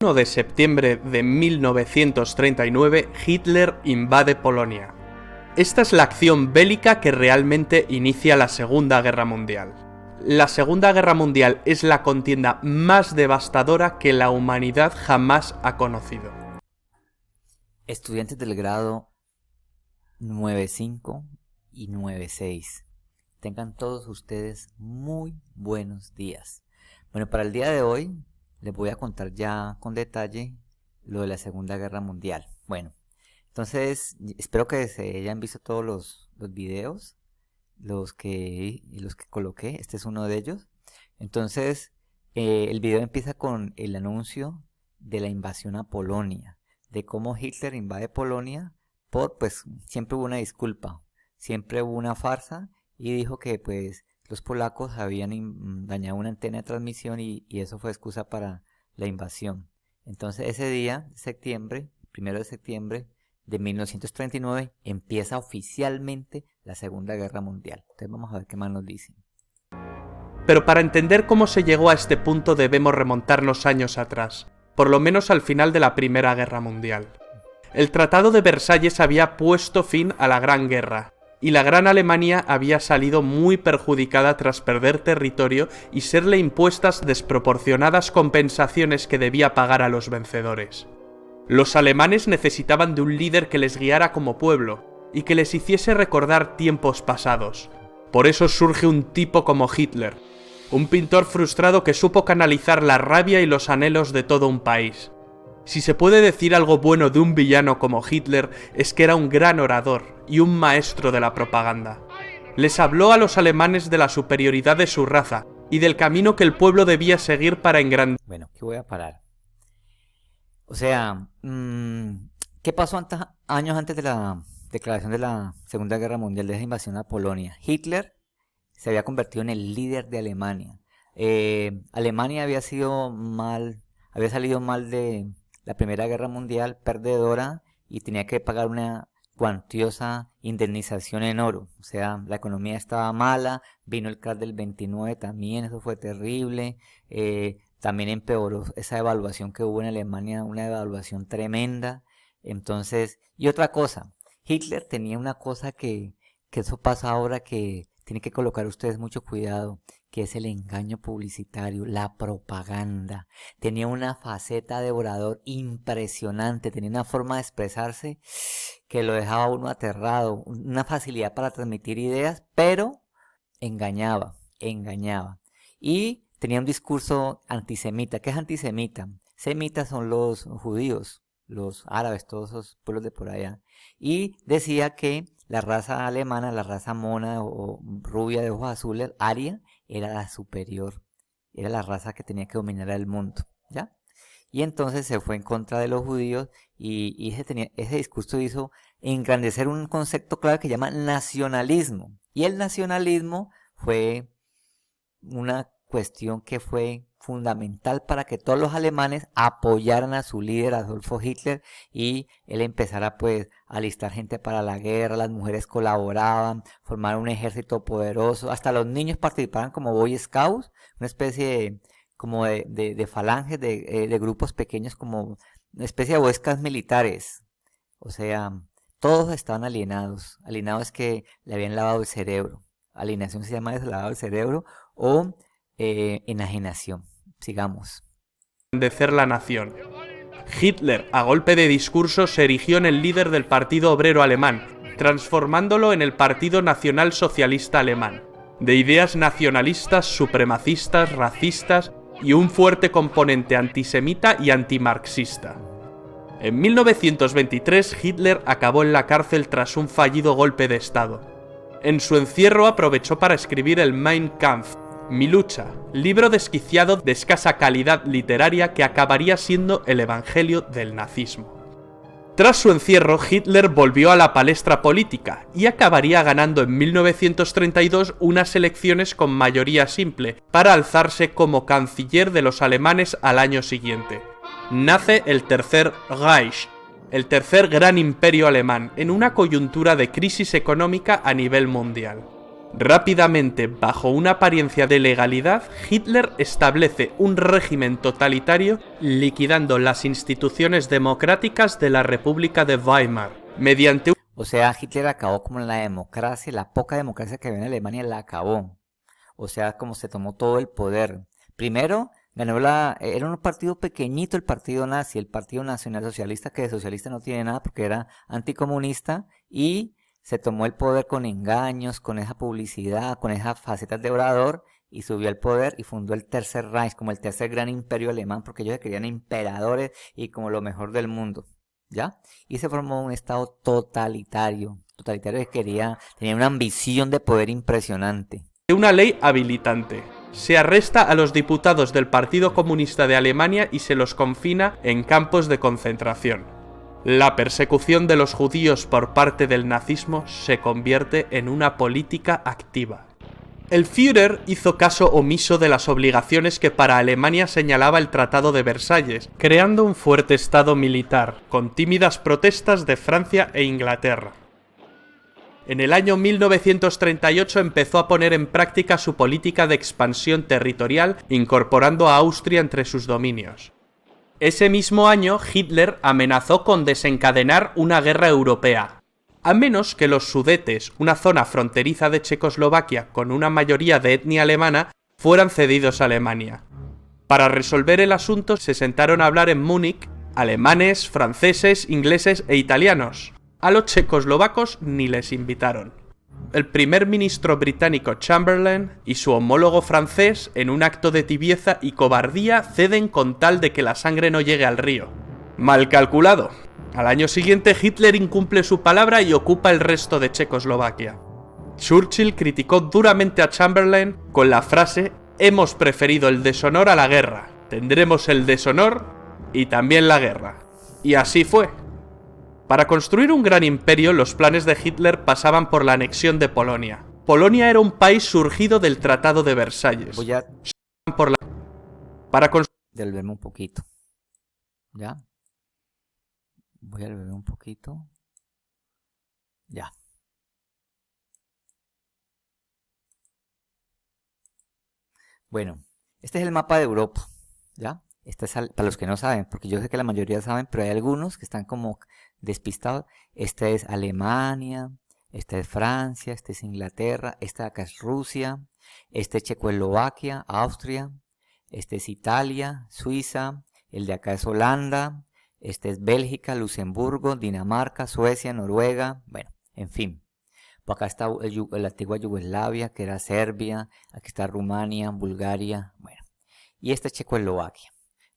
1 de septiembre de 1939, Hitler invade Polonia. Esta es la acción bélica que realmente inicia la Segunda Guerra Mundial. La Segunda Guerra Mundial es la contienda más devastadora que la humanidad jamás ha conocido. Estudiantes del grado 9.5 y 9.6, tengan todos ustedes muy buenos días. Bueno, para el día de hoy les voy a contar ya con detalle lo de la Segunda Guerra Mundial. Bueno, entonces espero que se hayan visto todos los videos, los que coloqué. Este es uno de ellos. Entonces el video empieza con el anuncio de la invasión a Polonia, de cómo Hitler invade Polonia pues siempre hubo una disculpa, siempre hubo una farsa, y dijo que pues los polacos habían dañado una antena de transmisión y eso fue excusa para la invasión. Entonces ese día, septiembre, 1 de septiembre de 1939, empieza oficialmente la Segunda Guerra Mundial. Entonces vamos a ver qué más nos dicen. Pero para entender cómo se llegó a este punto debemos remontarnos años atrás, por lo menos al final de la Primera Guerra Mundial. El Tratado de Versalles había puesto fin a la Gran Guerra, y la Gran Alemania había salido muy perjudicada tras perder territorio y serle impuestas desproporcionadas compensaciones que debía pagar a los vencedores. Los alemanes necesitaban de un líder que les guiara como pueblo y que les hiciese recordar tiempos pasados. Por eso surge un tipo como Hitler, un pintor frustrado que supo canalizar la rabia y los anhelos de todo un país. Si se puede decir algo bueno de un villano como Hitler, es que era un gran orador y un maestro de la propaganda. Les habló a los alemanes de la superioridad de su raza y del camino que el pueblo debía seguir para engrandecer. Bueno, aquí voy a parar. O sea, ¿qué pasó años antes de la declaración de la Segunda Guerra Mundial, de esa invasión a Polonia? Hitler se había convertido en el líder de Alemania. Alemania había salido mal de la Primera Guerra Mundial, perdedora, y tenía que pagar una cuantiosa indemnización en oro. O sea, la economía estaba mala, vino el crash del 29 también, eso fue terrible. También empeoró esa devaluación que hubo en Alemania, una devaluación tremenda. Entonces, y otra cosa, Hitler tenía una cosa que eso pasa ahora, que tienen que colocar ustedes mucho cuidado, que es el engaño publicitario, la propaganda. Tenía una faceta de orador impresionante, tenía una forma de expresarse que lo dejaba uno aterrado, una facilidad para transmitir ideas, pero engañaba. Y tenía un discurso antisemita. ¿Qué es antisemita? Semitas son los judíos, los árabes, todos esos pueblos de por allá. Y decía que la raza alemana, la raza mona o rubia de ojos azules, aria, era la superior, era la raza que tenía que dominar el mundo, ¿ya? Y entonces se fue en contra de los judíos y ese discurso hizo engrandecer un concepto clave que se llama nacionalismo. Y el nacionalismo fue una cuestión que fue fundamental para que todos los alemanes apoyaran a su líder Adolfo Hitler y él empezara pues a alistar gente para la guerra, las mujeres colaboraban, formaron un ejército poderoso, hasta los niños participaban como Boy Scouts, una especie de falanges, de grupos pequeños, como una especie de Boy Scouts militares. O sea, todos estaban alienados es que le habían lavado el cerebro. Alienación se llama eso, lavado el cerebro, o enajenación. Sigamos. Engrandecer la nación. Hitler, a golpe de discurso, se erigió en el líder del Partido Obrero Alemán, transformándolo en el Partido Nacional Socialista Alemán, de ideas nacionalistas, supremacistas, racistas y un fuerte componente antisemita y antimarxista. En 1923, Hitler acabó en la cárcel tras un fallido golpe de Estado. En su encierro aprovechó para escribir el Mein Kampf, Mi lucha, libro desquiciado de escasa calidad literaria que acabaría siendo el evangelio del nazismo. Tras su encierro, Hitler volvió a la palestra política y acabaría ganando en 1932 unas elecciones con mayoría simple para alzarse como canciller de los alemanes al año siguiente. Nace el Tercer Reich, el tercer gran imperio alemán, en una coyuntura de crisis económica a nivel mundial. Rápidamente, bajo una apariencia de legalidad, Hitler establece un régimen totalitario liquidando las instituciones democráticas de la República de Weimar, mediante un... O sea, Hitler acabó con la democracia, la poca democracia que había en Alemania la acabó. O sea, como se tomó todo el poder. Primero, ganó era un partido pequeñito el partido nazi, el Partido Nacional Socialista, que de socialista no tiene nada porque era anticomunista, y se tomó el poder con engaños, con esa publicidad, con esas facetas de orador, y subió al poder y fundó el Tercer Reich, como el tercer gran imperio alemán, porque ellos se querían imperadores y como lo mejor del mundo, ¿ya? Y se formó un estado totalitario que tenía una ambición de poder impresionante. Una ley habilitante. Se arresta a los diputados del Partido Comunista de Alemania y se los confina en campos de concentración. La persecución de los judíos por parte del nazismo se convierte en una política activa. El Führer hizo caso omiso de las obligaciones que para Alemania señalaba el Tratado de Versalles, creando un fuerte estado militar, con tímidas protestas de Francia e Inglaterra. En el año 1938 empezó a poner en práctica su política de expansión territorial, incorporando a Austria entre sus dominios. Ese mismo año, Hitler amenazó con desencadenar una guerra europea, a menos que los Sudetes, una zona fronteriza de Checoslovaquia con una mayoría de etnia alemana, fueran cedidos a Alemania. Para resolver el asunto se sentaron a hablar en Múnich alemanes, franceses, ingleses e italianos. A los checoslovacos ni les invitaron. El primer ministro británico Chamberlain y su homólogo francés, en un acto de tibieza y cobardía, ceden con tal de que la sangre no llegue al río. Mal calculado. Al año siguiente Hitler incumple su palabra y ocupa el resto de Checoslovaquia. Churchill criticó duramente a Chamberlain con la frase: «Hemos preferido el deshonor a la guerra. Tendremos el deshonor y también la guerra». Y así fue. Para construir un gran imperio, los planes de Hitler pasaban por la anexión de Polonia. Polonia era un país surgido del Tratado de Versalles. Voy a devolverme un poquito. ¿Ya? Voy a devolverme un poquito. Ya. Bueno, este es el mapa de Europa. ¿Ya? Este es para los que no saben, porque yo sé que la mayoría saben, pero hay algunos que están como despistados. Esta es Alemania, esta es Francia, esta es Inglaterra, esta de acá es Rusia, esta es Checoslovaquia, Austria, esta es Italia, Suiza, el de acá es Holanda, este es Bélgica, Luxemburgo, Dinamarca, Suecia, Noruega, bueno, en fin. Por acá está la antigua Yugoslavia, que era Serbia, aquí está Rumania, Bulgaria, bueno. Y esta es Checoslovaquia.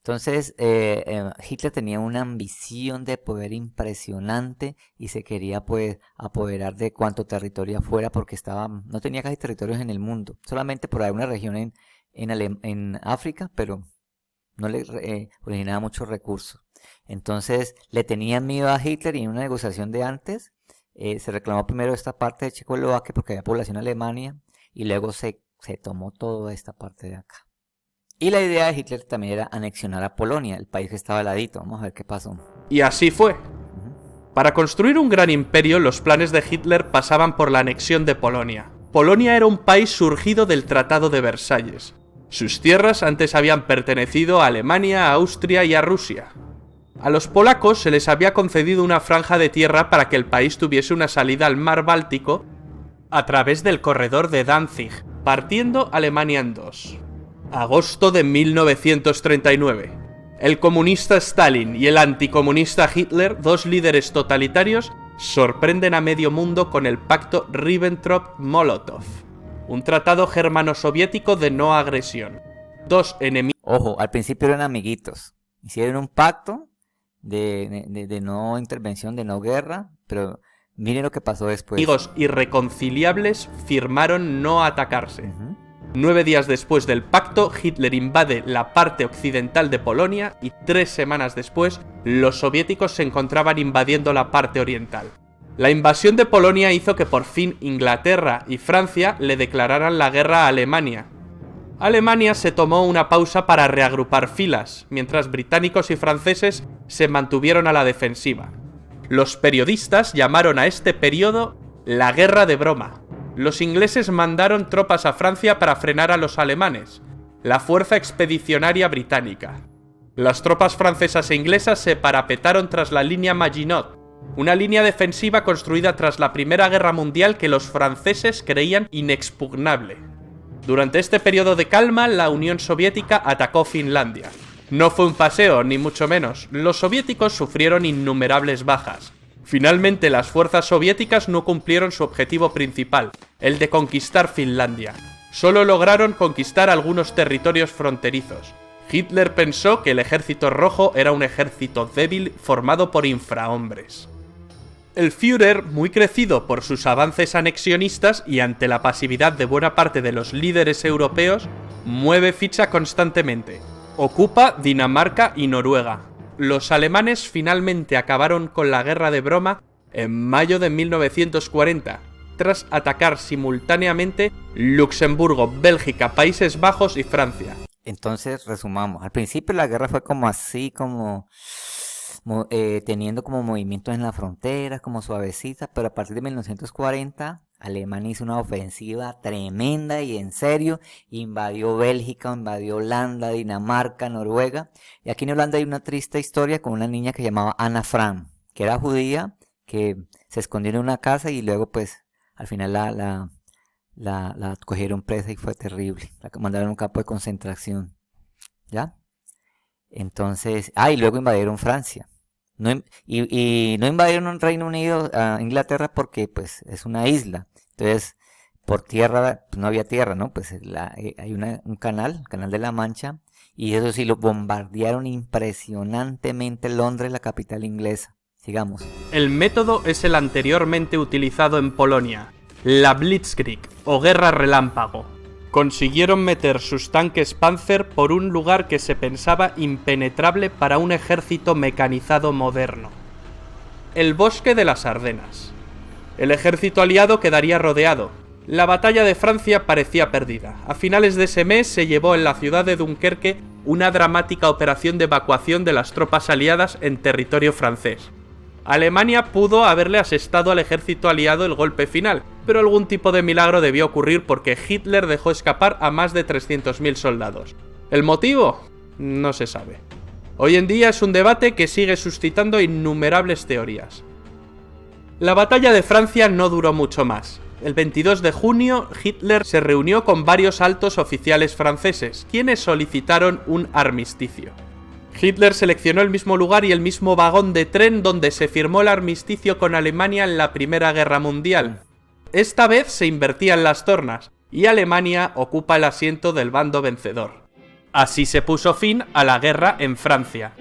Entonces, Hitler tenía una ambición de poder impresionante y se quería pues apoderar de cuanto territorio fuera porque no tenía casi territorios en el mundo, solamente por alguna región en África, pero no le originaba muchos recursos. Entonces, le tenían miedo a Hitler y en una negociación de antes se reclamó primero esta parte de Checoslovaquia porque había población alemana y luego se tomó toda esta parte de acá. Y la idea de Hitler también era anexionar a Polonia, el país que estaba al ladito. Vamos a ver qué pasó. Y así fue. Para construir un gran imperio, los planes de Hitler pasaban por la anexión de Polonia. Polonia era un país surgido del Tratado de Versalles. Sus tierras antes habían pertenecido a Alemania, a Austria y a Rusia. A los polacos se les había concedido una franja de tierra para que el país tuviese una salida al mar Báltico a través del corredor de Danzig, partiendo Alemania en dos. Agosto de 1939. El comunista Stalin y el anticomunista Hitler, dos líderes totalitarios, sorprenden a medio mundo con el pacto Ribbentrop-Molotov, un tratado germano-soviético de no agresión. Dos enemigos... Ojo, al principio eran amiguitos. Hicieron un pacto de no intervención, de no guerra, pero miren lo que pasó después. Amigos irreconciliables firmaron no atacarse. 9 días después del pacto, Hitler invade la parte occidental de Polonia y 3 semanas después, los soviéticos se encontraban invadiendo la parte oriental. La invasión de Polonia hizo que por fin Inglaterra y Francia le declararan la guerra a Alemania. Alemania se tomó una pausa para reagrupar filas, mientras británicos y franceses se mantuvieron a la defensiva. Los periodistas llamaron a este periodo la Guerra de Broma. los ingleses mandaron tropas a Francia para frenar a los alemanes, la Fuerza Expedicionaria Británica. Las tropas francesas e inglesas se parapetaron tras la línea Maginot, una línea defensiva construida tras la Primera Guerra Mundial que los franceses creían inexpugnable. Durante este periodo de calma, la Unión Soviética atacó Finlandia. No fue un paseo, ni mucho menos. Los soviéticos sufrieron innumerables bajas. Finalmente, las fuerzas soviéticas no cumplieron su objetivo principal, el de conquistar Finlandia. Solo lograron conquistar algunos territorios fronterizos. Hitler pensó que el Ejército Rojo era un ejército débil formado por infrahombres. El Führer, muy crecido por sus avances anexionistas y ante la pasividad de buena parte de los líderes europeos, mueve ficha constantemente. Ocupa Dinamarca y Noruega. Los alemanes finalmente acabaron con la guerra de broma en mayo de 1940, tras atacar simultáneamente Luxemburgo, Bélgica, Países Bajos y Francia. Entonces, resumamos. Al principio la guerra fue como así, teniendo como movimientos en las fronteras, como suavecitas, pero a partir de 1940, Alemania hizo una ofensiva tremenda y en serio, invadió Bélgica, invadió Holanda, Dinamarca, Noruega, y aquí en Holanda hay una triste historia con una niña que se llamaba Ana Frank, que era judía, que se escondió en una casa y luego pues al final la cogieron presa y fue terrible. La mandaron a un campo de concentración. ¿Ya? Entonces, y luego invadieron Francia. Y no invadieron Reino Unido, a Inglaterra, porque pues es una isla. Entonces, por tierra, pues, no había tierra, ¿no? Pues hay un canal, el Canal de la Mancha, y eso sí, lo bombardearon impresionantemente Londres, la capital inglesa. Sigamos. El método es el anteriormente utilizado en Polonia, la Blitzkrieg o Guerra Relámpago. Consiguieron meter sus tanques Panzer por un lugar que se pensaba impenetrable para un ejército mecanizado moderno. El bosque de las Ardenas. El ejército aliado quedaría rodeado. La batalla de Francia parecía perdida. A finales de ese mes se llevó en la ciudad de Dunkerque una dramática operación de evacuación de las tropas aliadas en territorio francés. Alemania pudo haberle asestado al ejército aliado el golpe final, pero algún tipo de milagro debió ocurrir porque Hitler dejó escapar a más de 300.000 soldados. ¿El motivo? No se sabe. Hoy en día es un debate que sigue suscitando innumerables teorías. La batalla de Francia no duró mucho más. El 22 de junio, Hitler se reunió con varios altos oficiales franceses, quienes solicitaron un armisticio. Hitler seleccionó el mismo lugar y el mismo vagón de tren donde se firmó el armisticio con Alemania en la Primera Guerra Mundial. Esta vez se invertían las tornas, y Alemania ocupa el asiento del bando vencedor. Así se puso fin a la guerra en Francia.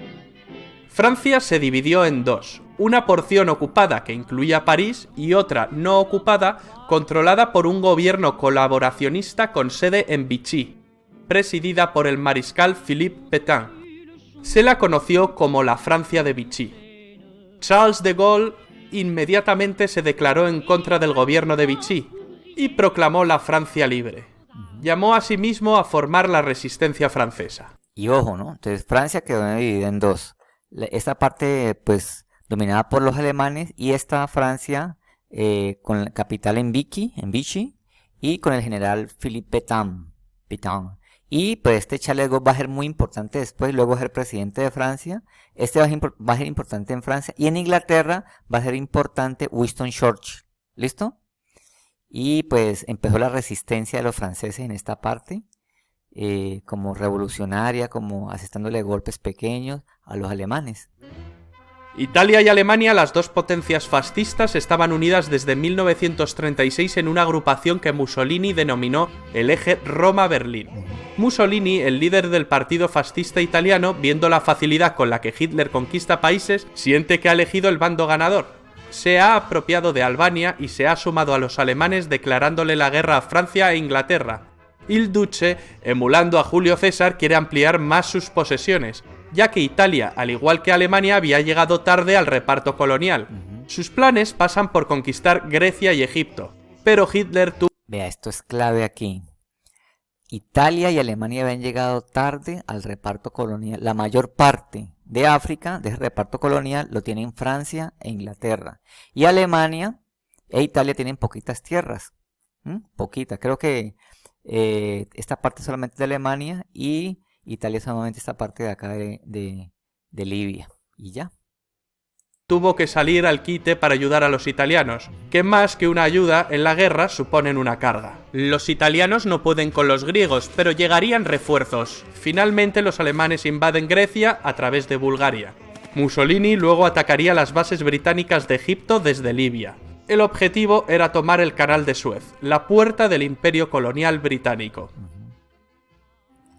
Francia se dividió en dos, una porción ocupada que incluía París y otra no ocupada controlada por un gobierno colaboracionista con sede en Vichy, presidida por el mariscal Philippe Pétain. Se la conoció como la Francia de Vichy. Charles de Gaulle inmediatamente se declaró en contra del gobierno de Vichy y proclamó la Francia libre. Llamó a sí mismo a formar la resistencia francesa. Y ojo, ¿no? Entonces Francia quedó dividida en dos. Esta parte, pues, dominada por los alemanes, y esta Francia con la capital en Vichy, y con el general Philippe Pétain. Y pues este Charles de Gaulle va a ser muy importante después, luego va a ser presidente de Francia. Este va a ser importante en Francia. Y en Inglaterra va a ser importante Winston Churchill. ¿Listo? Y pues empezó la resistencia de los franceses en esta parte, como revolucionaria, como asestándole golpes pequeños a los alemanes. Italia y Alemania, las dos potencias fascistas, estaban unidas desde 1936 en una agrupación que Mussolini denominó el eje Roma-Berlín. Mussolini, el líder del partido fascista italiano, viendo la facilidad con la que Hitler conquista países, siente que ha elegido el bando ganador. Se ha apropiado de Albania y se ha sumado a los alemanes declarándole la guerra a Francia e Inglaterra. Il Duce, emulando a Julio César, quiere ampliar más sus posesiones, ya que Italia, al igual que Alemania, había llegado tarde al reparto colonial. Sus planes pasan por conquistar Grecia y Egipto, pero Hitler tuvo... Vea, esto es clave aquí. Italia y Alemania habían llegado tarde al reparto colonial. La mayor parte de África, de ese reparto colonial, lo tienen Francia e Inglaterra. Y Alemania e Italia tienen poquitas tierras. Poquita. Creo que esta parte solamente de Alemania y Italia solamente esta parte de acá de Libia. Y ya. Tuvo que salir al quite para ayudar a los italianos, que más que una ayuda en la guerra suponen una carga. Los italianos no pueden con los griegos, pero llegarían refuerzos. Finalmente los alemanes invaden Grecia a través de Bulgaria. Mussolini luego atacaría las bases británicas de Egipto desde Libia. El objetivo era tomar el Canal de Suez, la puerta del imperio colonial británico.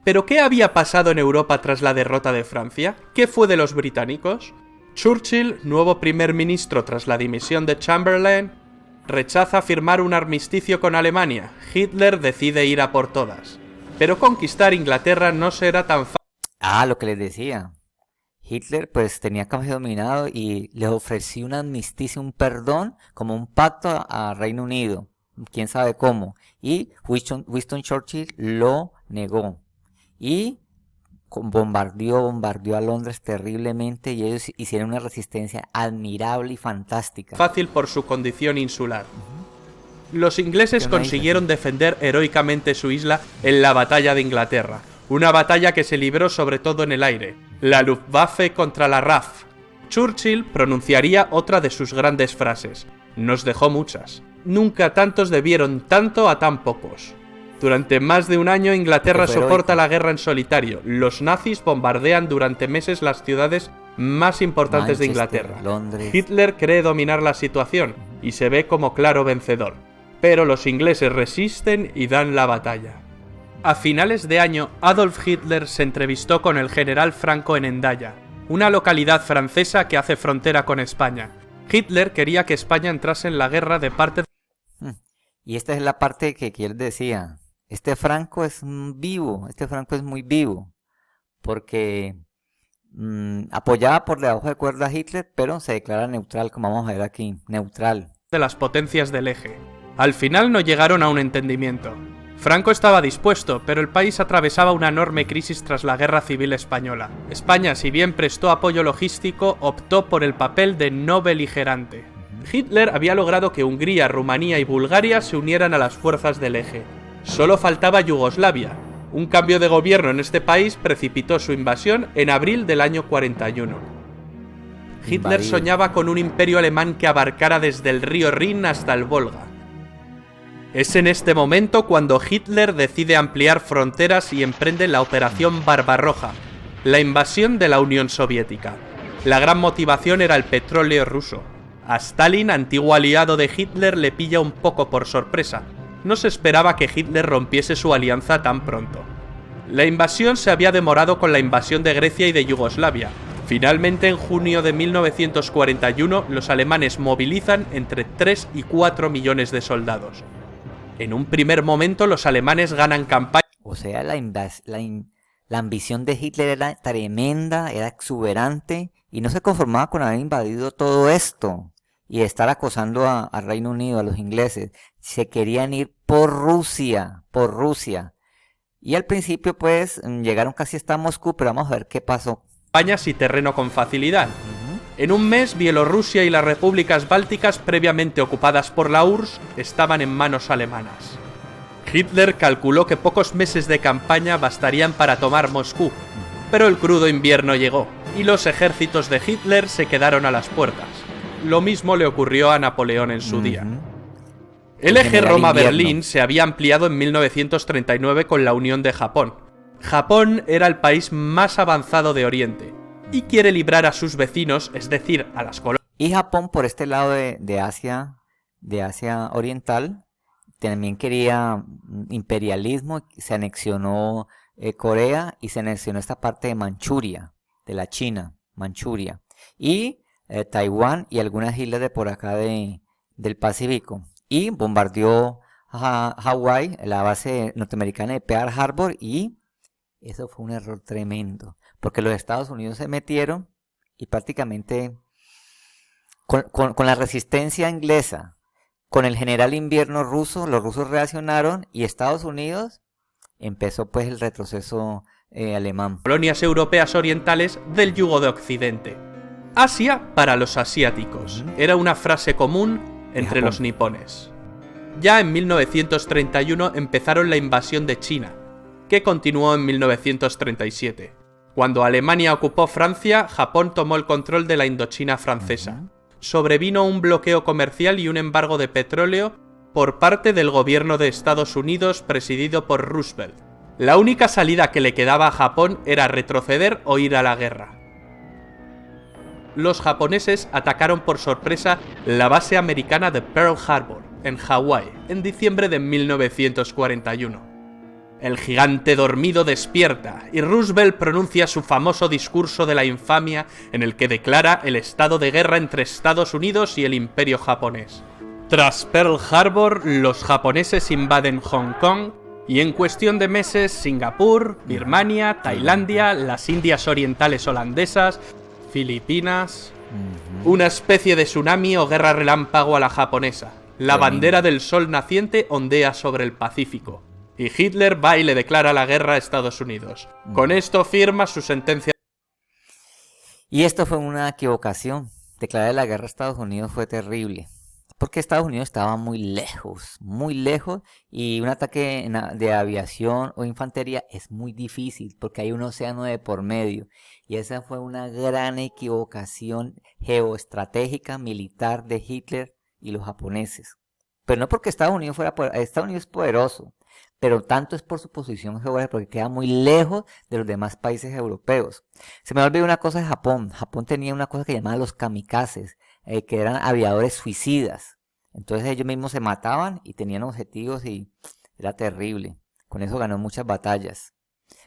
¿Pero qué había pasado en Europa tras la derrota de Francia? ¿Qué fue de los británicos? Churchill, nuevo primer ministro tras la dimisión de Chamberlain, rechaza firmar un armisticio con Alemania. Hitler decide ir a por todas. Pero conquistar Inglaterra no será tan fácil. Lo que les decía. Hitler pues tenía casi dominado y le ofreció una amnistia, un perdón, como un pacto a Reino Unido. Quién sabe cómo. Y Winston Churchill lo negó. Y bombardeó a Londres terriblemente y ellos hicieron una resistencia admirable y fantástica. Fácil por su condición insular. Los ingleses consiguieron defender heroicamente su isla en la batalla de Inglaterra, una batalla que se libró sobre todo en el aire, la Luftwaffe contra la RAF. Churchill pronunciaría otra de sus grandes frases: nos dejó muchas. Nunca tantos debieron tanto a tan pocos. Durante más de un año Inglaterra soporta la guerra en solitario. Los nazis bombardean durante meses las ciudades más importantes de Inglaterra. Londres. Hitler cree dominar la situación y se ve como claro vencedor. Pero los ingleses resisten y dan la batalla. A finales de año, Adolf Hitler se entrevistó con el general Franco en Hendaya, una localidad francesa que hace frontera con España. Hitler quería que España entrase en la guerra de parte de... Y esta es la parte que él decía. Este Franco es vivo, este Franco es muy vivo, porque apoyaba por debajo de cuerda a Hitler, pero se declara neutral, como vamos a ver aquí, neutral. De las potencias del eje. Al final no llegaron a un entendimiento. Franco estaba dispuesto, pero el país atravesaba una enorme crisis tras la Guerra Civil Española. España, si bien prestó apoyo logístico, optó por el papel de no beligerante. Hitler había logrado que Hungría, Rumanía y Bulgaria se unieran a las fuerzas del eje. Solo faltaba Yugoslavia. Un cambio de gobierno en este país precipitó su invasión en abril del año 41. Hitler soñaba con un imperio alemán que abarcara desde el río Rin hasta el Volga. Es en este momento cuando Hitler decide ampliar fronteras y emprende la Operación Barbarroja, la invasión de la Unión Soviética. La gran motivación era el petróleo ruso. A Stalin, antiguo aliado de Hitler, le pilla un poco por sorpresa. No se esperaba que Hitler rompiese su alianza tan pronto. La invasión se había demorado con la invasión de Grecia y de Yugoslavia. Finalmente, en junio de 1941, los alemanes movilizan entre 3 y 4 millones de soldados. En un primer momento, los alemanes ganan campaña. O sea, la ambición de Hitler era tremenda, era exuberante, y no se conformaba con haber invadido todo esto y estar acosando a Reino Unido, a los ingleses. Se querían ir por Rusia. Y al principio pues llegaron casi hasta Moscú, pero vamos a ver qué pasó. Campañas y terreno con facilidad. En un mes, Bielorrusia y las repúblicas bálticas previamente ocupadas por la URSS estaban en manos alemanas. Hitler calculó que pocos meses de campaña bastarían para tomar Moscú, pero el crudo invierno llegó y los ejércitos de Hitler se quedaron a las puertas. Lo mismo le ocurrió a Napoleón en su día. El eje Roma-Berlín se había ampliado en 1939 con la unión de Japón. Japón era el país más avanzado de Oriente y quiere librar a sus vecinos, es decir, a las colonias. Y Japón, por este lado de Asia Oriental, también quería imperialismo. Se anexionó Corea y se anexionó esta parte de Manchuria, de la China, Manchuria, y Taiwán y algunas islas de por acá del Pacífico. Y bombardeó a Hawái, la base norteamericana de Pearl Harbor, y eso fue un error tremendo, porque los Estados Unidos se metieron y prácticamente con la resistencia inglesa, con el general invierno ruso, los rusos reaccionaron y Estados Unidos empezó pues el retroceso alemán. Colonias europeas orientales del yugo de Occidente. Asia para los asiáticos. Era una frase común entre los nipones. Ya en 1931 empezaron la invasión de China, que continuó en 1937. Cuando Alemania ocupó Francia, Japón tomó el control de la Indochina francesa. Sobrevino un bloqueo comercial y un embargo de petróleo por parte del gobierno de Estados Unidos presidido por Roosevelt. La única salida que le quedaba a Japón era retroceder o ir a la guerra. Los japoneses atacaron por sorpresa la base americana de Pearl Harbor, en Hawái, en diciembre de 1941. El gigante dormido despierta y Roosevelt pronuncia su famoso discurso de la infamia en el que declara el estado de guerra entre Estados Unidos y el Imperio japonés. Tras Pearl Harbor, los japoneses invaden Hong Kong y en cuestión de meses Singapur, Birmania, Tailandia, las Indias Orientales holandesas, Filipinas... Una especie de tsunami o guerra relámpago a la japonesa. La bandera del sol naciente ondea sobre el Pacífico. Y Hitler va y le declara la guerra a Estados Unidos. Con esto firma su sentencia. Y esto fue una equivocación. Declarar la guerra a Estados Unidos fue terrible. Porque Estados Unidos estaba muy lejos, y un ataque de aviación o infantería es muy difícil porque hay un océano de por medio. Y esa fue una gran equivocación geoestratégica militar de Hitler y los japoneses. Pero no porque Estados Unidos es poderoso, pero tanto es por su posición geográfica, porque queda muy lejos de los demás países europeos. Se me olvidó una cosa de Japón. Japón tenía una cosa que llamaban los kamikazes, que eran aviadores suicidas. Entonces ellos mismos se mataban y tenían objetivos y era terrible. Con eso ganó muchas batallas.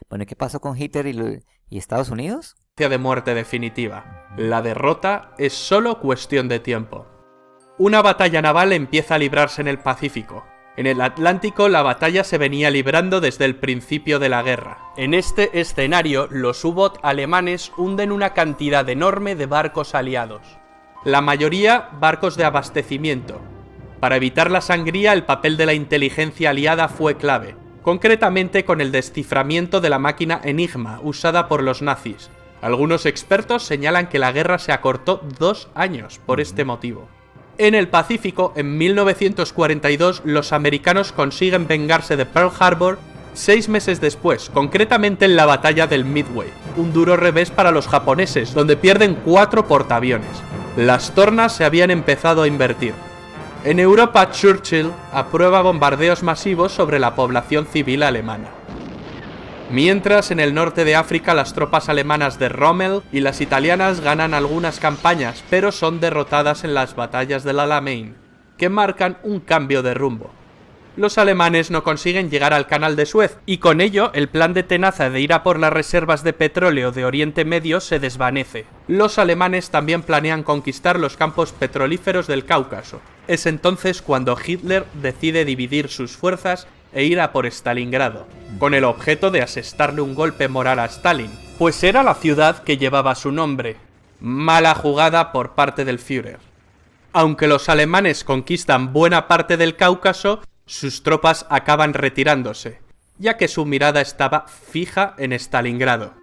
Bueno, ¿y qué pasó con Hitler y Estados Unidos? De muerte definitiva. La derrota es solo cuestión de tiempo. Una batalla naval empieza a librarse en el Pacífico. En el Atlántico la batalla se venía librando desde el principio de la guerra. En este escenario, los U-Boot alemanes hunden una cantidad enorme de barcos aliados. La mayoría barcos de abastecimiento. Para evitar la sangría, el papel de la inteligencia aliada fue clave, concretamente con el desciframiento de la máquina Enigma usada por los nazis. Algunos expertos señalan que la guerra se acortó 2 años por este motivo. En el Pacífico, en 1942, los americanos consiguen vengarse de Pearl Harbor 6 meses después, concretamente en la batalla del Midway. Un duro revés para los japoneses, donde pierden 4 portaaviones. Las tornas se habían empezado a invertir. En Europa, Churchill aprueba bombardeos masivos sobre la población civil alemana. Mientras, en el norte de África, las tropas alemanas de Rommel y las italianas ganan algunas campañas, pero son derrotadas en las batallas del Alamein, que marcan un cambio de rumbo. Los alemanes no consiguen llegar al Canal de Suez, y con ello el plan de Tenaza de ir a por las reservas de petróleo de Oriente Medio se desvanece. Los alemanes también planean conquistar los campos petrolíferos del Cáucaso. Es entonces cuando Hitler decide dividir sus fuerzas e ir a por Stalingrado, con el objeto de asestarle un golpe moral a Stalin, pues era la ciudad que llevaba su nombre. Mala jugada por parte del Führer. Aunque los alemanes conquistan buena parte del Cáucaso, sus tropas acaban retirándose, ya que su mirada estaba fija en Stalingrado.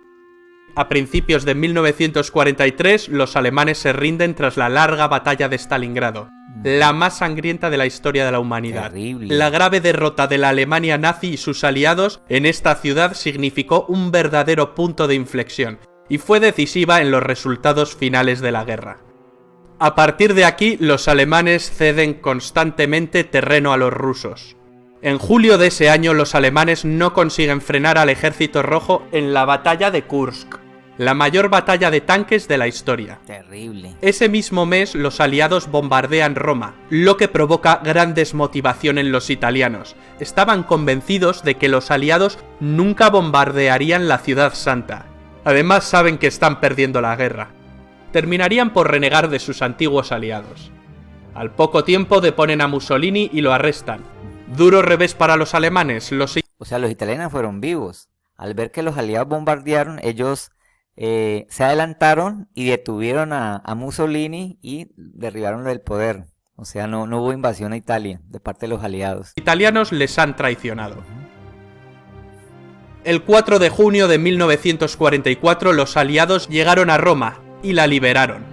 A principios de 1943, los alemanes se rinden tras la larga batalla de Stalingrado, la más sangrienta de la historia de la humanidad. Terrible. La grave derrota de la Alemania nazi y sus aliados en esta ciudad significó un verdadero punto de inflexión, y fue decisiva en los resultados finales de la guerra. A partir de aquí, los alemanes ceden constantemente terreno a los rusos. En julio de ese año, los alemanes no consiguen frenar al ejército rojo en la batalla de Kursk, la mayor batalla de tanques de la historia. Terrible. Ese mismo mes, los aliados bombardean Roma, lo que provoca gran desmotivación en los italianos. Estaban convencidos de que los aliados nunca bombardearían la ciudad santa. Además, saben que están perdiendo la guerra. Terminarían por renegar de sus antiguos aliados. Al poco tiempo deponen a Mussolini y lo arrestan. Duro revés para los alemanes. O sea, los italianos fueron vivos. Al ver que los aliados bombardearon, ellos se adelantaron y detuvieron a Mussolini y derribaron del poder. O sea, no hubo invasión a Italia de parte de los aliados. Italianos les han traicionado. El 4 de junio de 1944 los aliados llegaron a Roma y la liberaron.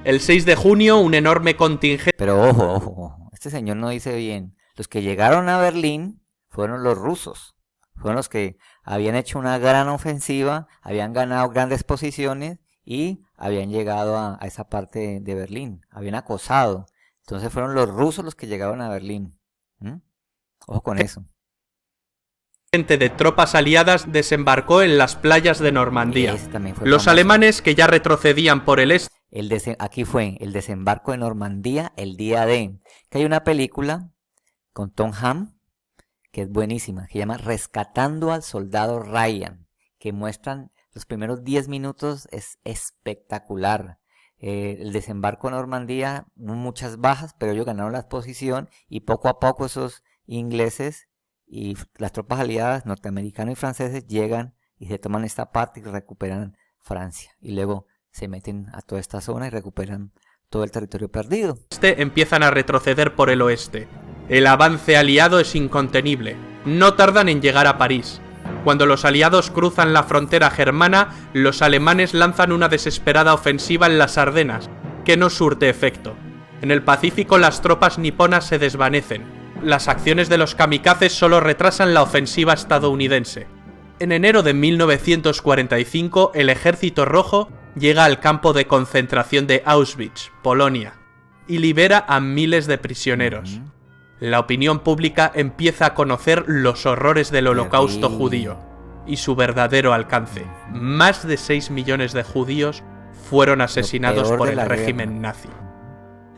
El 6 de junio un enorme contingente... Pero ojo, este señor no dice bien. Los que llegaron a Berlín fueron los rusos. Fueron los que habían hecho una gran ofensiva, habían ganado grandes posiciones y habían llegado a esa parte de Berlín. Habían acosado. Entonces fueron los rusos los que llegaron a Berlín. ¿Mm? Ojo con eso. De tropas aliadas desembarcó en las playas de Normandía. Ese también fue Los famoso. alemanes, que ya retrocedían por el este, Aquí fue el desembarco de Normandía, el día de... Que hay una película con Tom Hanks que es buenísima, que se llama Rescatando al Soldado Ryan, que muestran los primeros 10 minutos, es espectacular. El desembarco de Normandía, muchas bajas, pero ellos ganaron la posición y poco a poco esos ingleses y las tropas aliadas, norteamericanos y franceses, llegan y se toman esta parte y recuperan Francia. Y luego se meten a toda esta zona y recuperan todo el territorio perdido. Empiezan a retroceder por el oeste. El avance aliado es incontenible. No tardan en llegar a París. Cuando los aliados cruzan la frontera germana, los alemanes lanzan una desesperada ofensiva en las Ardenas, que no surte efecto. En el Pacífico las tropas niponas se desvanecen. Las acciones de los kamikazes solo retrasan la ofensiva estadounidense. En enero de 1945, el Ejército Rojo llega al campo de concentración de Auschwitz, Polonia, y libera a miles de prisioneros. La opinión pública empieza a conocer los horrores del Holocausto judío y su verdadero alcance. Más de 6 millones de judíos fueron asesinados por el régimen nazi.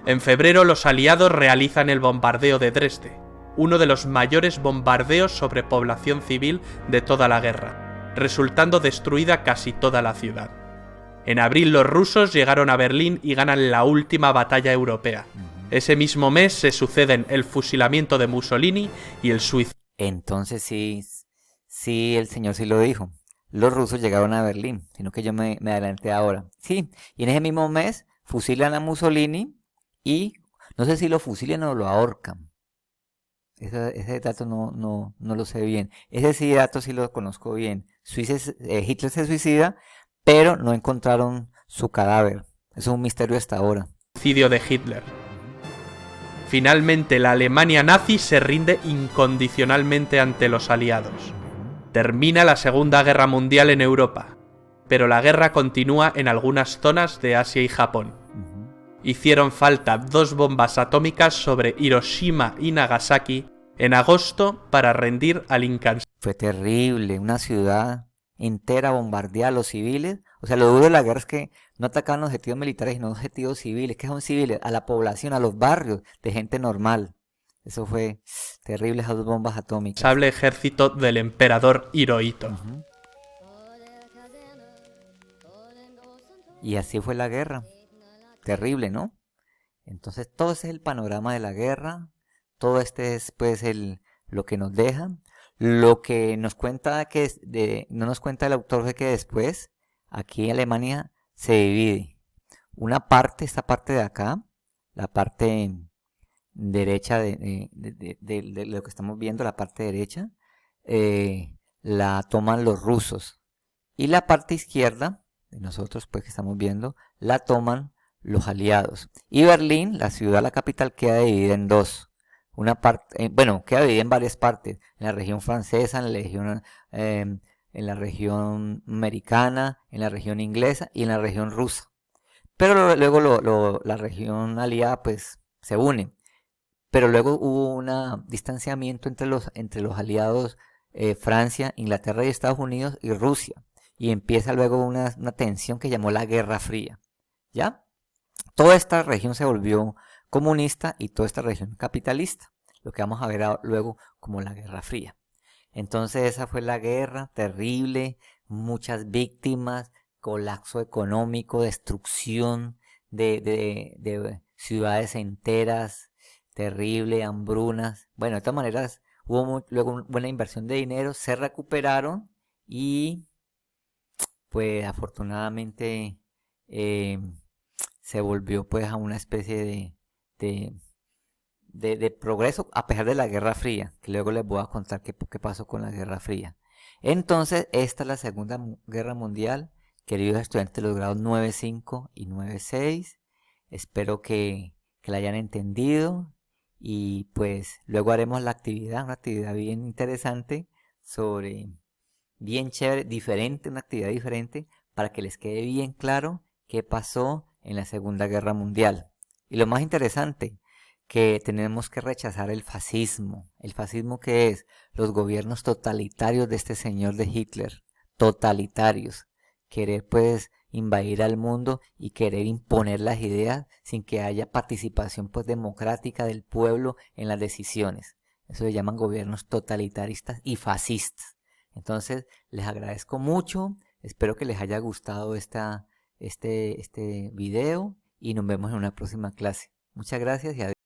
En febrero, los aliados realizan el bombardeo de Dresde, uno de los mayores bombardeos sobre población civil de toda la guerra, resultando destruida casi toda la ciudad. En abril, los rusos llegaron a Berlín y ganan la última batalla europea. Ese mismo mes se suceden el fusilamiento de Mussolini y el suicidio. Entonces sí, el señor sí lo dijo. Los rusos llegaron a Berlín, sino que yo me adelanté ahora. Sí, y en ese mismo mes fusilan a Mussolini y no sé si lo fusilan o lo ahorcan. Ese dato no lo sé bien. Ese sí dato sí lo conozco bien. Hitler se suicida, pero no encontraron su cadáver. Eso es un misterio hasta ahora. Suicidio de Hitler. Finalmente, la Alemania nazi se rinde incondicionalmente ante los aliados. Termina la Segunda Guerra Mundial en Europa, pero la guerra continúa en algunas zonas de Asia y Japón. Hicieron falta 2 bombas atómicas sobre Hiroshima y Nagasaki en agosto para rendir al incansable. Fue terrible, una ciudad entera bombardeada a los civiles. O sea, lo duro de la guerra es que no atacaban objetivos militares, sino objetivos civiles. ¿Qué son civiles? A la población, a los barrios de gente normal. Eso fue terrible, esas 2 bombas atómicas. Sable ejército del emperador Hirohito. Y así fue la guerra. Terrible, ¿no? Entonces todo ese es el panorama de la guerra. Todo este es pues lo que nos deja. Lo que nos cuenta no nos cuenta el autor fue que después aquí en Alemania se divide. Una parte, esta parte de acá, la parte derecha de lo que estamos viendo, la parte derecha, la toman los rusos. Y la parte izquierda, de nosotros pues que estamos viendo, la toman los aliados. Y Berlín, la ciudad, la capital, queda dividida en 2. Una parte, queda dividida en varias partes, en la región francesa, en la región americana, en la región inglesa y en la región rusa. Pero luego la región aliada pues se une. Pero luego hubo un distanciamiento entre los aliados Francia, Inglaterra y Estados Unidos y Rusia. Y empieza luego una tensión que llamó la Guerra Fría. ¿Ya? Toda esta región se volvió comunista y toda esta región capitalista, lo que vamos a ver luego como la Guerra Fría. Entonces esa fue la guerra terrible, muchas víctimas, colapso económico, destrucción de ciudades enteras, terrible, hambrunas. Bueno, de todas maneras hubo luego una buena inversión de dinero, se recuperaron y pues afortunadamente se volvió pues a una especie de progreso a pesar de la Guerra Fría, que luego les voy a contar qué pasó con la Guerra Fría. Entonces, esta es la Segunda Guerra Mundial, queridos estudiantes de los grados 9.5 y 9.6. Espero que la hayan entendido y pues luego haremos la actividad, una actividad bien interesante sobre, bien chévere, diferente, una actividad diferente para que les quede bien claro qué pasó en la Segunda Guerra Mundial. Y lo más interesante, que tenemos que rechazar el fascismo. ¿El fascismo qué es? Los gobiernos totalitarios de este señor de Hitler, totalitarios. Querer pues invadir al mundo y querer imponer las ideas sin que haya participación pues democrática del pueblo en las decisiones. Eso se llaman gobiernos totalitaristas y fascistas. Entonces, les agradezco mucho, espero que les haya gustado este video y nos vemos en una próxima clase. Muchas gracias y adiós.